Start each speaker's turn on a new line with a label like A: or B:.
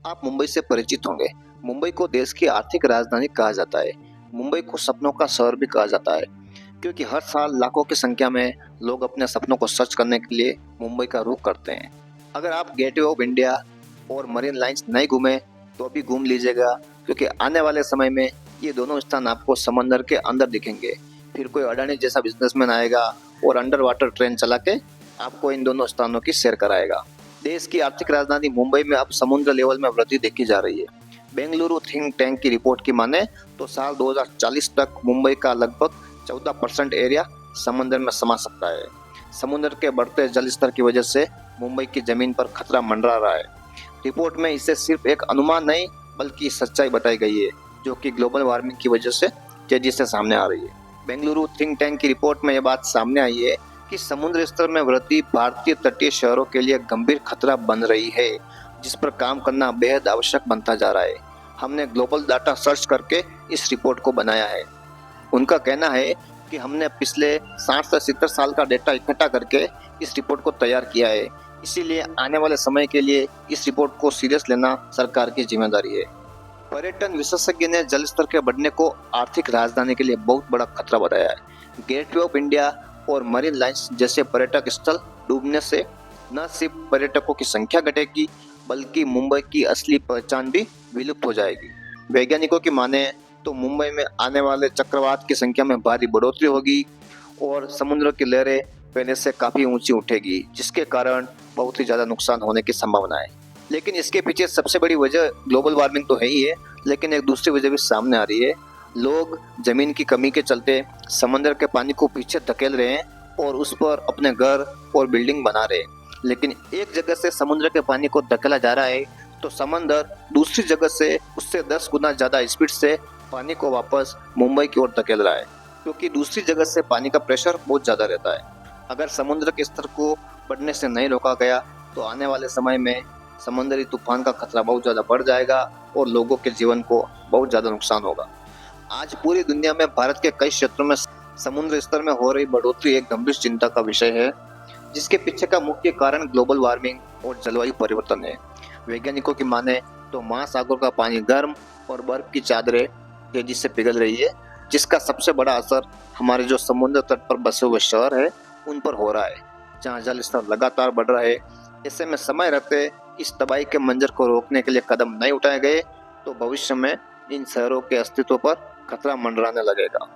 A: आप मुंबई से परिचित होंगे। मुंबई को देश की आर्थिक राजधानी कहा जाता है। मुंबई को सपनों का शहर भी कहा जाता है, क्योंकि हर साल लाखों की संख्या में लोग अपने सपनों को सच करने के लिए मुंबई का रुख करते हैं। अगर आप गेटवे ऑफ इंडिया और मरीन लाइंस नहीं घूमे तो अभी घूम लीजिएगा, क्योंकि आने वाले समय में ये दोनों स्थान आपको समंदर के अंदर दिखेंगे। फिर कोई अडानी जैसा बिजनेसमैन आएगा और अंडर वाटर ट्रेन चला के आपको इन दोनों स्थानों की सैर कराएगा। देश की आर्थिक राजधानी मुंबई में अब समुद्र लेवल में वृद्धि देखी जा रही है। बेंगलुरु थिंक टैंक की रिपोर्ट की माने तो साल 2040 तक मुंबई का लगभग 14% एरिया समंदर में समा सकता है। समुद्र के बढ़ते जल स्तर की वजह से मुंबई की जमीन पर खतरा मंडरा रहा है। रिपोर्ट में इसे सिर्फ एक अनुमान नहीं बल्कि सच्चाई बताई गई है, जो कि ग्लोबल वार्मिंग की वजह से तेजी से सामने आ रही है। बेंगलुरु थिंक टैंक की रिपोर्ट में यह बात सामने आई है कि समुद्र स्तर में वृद्धि भारतीय तटीय शहरों के लिए गंभीर खतरा बन रही है, जिस पर काम करना बेहद आवश्यक बनता जा रहा है। हमने ग्लोबल डाटा सर्च करके इस रिपोर्ट को बनाया है। उनका कहना है कि हमने पिछले 60 से 70 साल का डेटा इकट्ठा करके इस रिपोर्ट को तैयार किया है। इसीलिए आने वाले समय के लिए इस रिपोर्ट को सीरियस लेना सरकार की जिम्मेदारी है। पर्यटन विशेषज्ञ ने जल स्तर के बढ़ने को आर्थिक राजधानी के लिए बहुत बड़ा खतरा बताया है। गेटवे ऑफ इंडिया और मरीन लाइंस जैसे पर्यटक स्थल डूबने से न सिर्फ पर्यटकों की संख्या घटेगी बल्कि मुंबई की असली पहचान भी विलुप्त हो जाएगी। वैज्ञानिकों की माने तो मुंबई में आने वाले चक्रवात की संख्या में भारी बढ़ोतरी होगी और समुद्र की लहरें पहले से काफी ऊंची उठेगी, जिसके कारण बहुत ही ज्यादा नुकसान होने की संभावना है। लेकिन इसके पीछे सबसे बड़ी वजह ग्लोबल वार्मिंग तो है ही है, लेकिन एक दूसरी वजह भी सामने आ रही है। लोग जमीन की कमी के चलते समंदर के पानी को पीछे धकेल रहे हैं और उस पर अपने घर और बिल्डिंग बना रहे हैं। लेकिन एक जगह से समुद्र के पानी को धकेला जा रहा है तो समंदर दूसरी जगह से उससे 10 गुना ज्यादा स्पीड से पानी को वापस मुंबई की ओर धकेल रहा है, क्योंकि दूसरी जगह से पानी का प्रेशर बहुत ज्यादा रहता है। अगर समुद्र के स्तर को बढ़ने से नहीं रोका गया तो आने वाले समय में समुद्री तूफान का खतरा बहुत ज्यादा बढ़ जाएगा और लोगों के जीवन को बहुत ज्यादा नुकसान होगा। आज पूरी दुनिया में भारत के कई क्षेत्रों में समुद्र स्तर में हो रही बढ़ोतरी एक गंभीर चिंता का विषय है, जिसके पीछे का मुख्य कारण ग्लोबल वार्मिंग और जलवायु परिवर्तन है। वैज्ञानिकों की माने तो महासागर का पानी गर्म और बर्फ की चादरें तेजी से पिघल रही है, जिसका सबसे बड़ा असर हमारे जो समुद्र तट पर बसे हुए शहर है उन पर हो रहा है, जहाँ जल स्तर लगातार बढ़ रहा है। ऐसे में समय रहते इस तबाही के मंजर को रोकने के लिए कदम नहीं उठाए गए तो भविष्य में इन शहरों के अस्तित्व पर खतरा मंडराने लगेगा।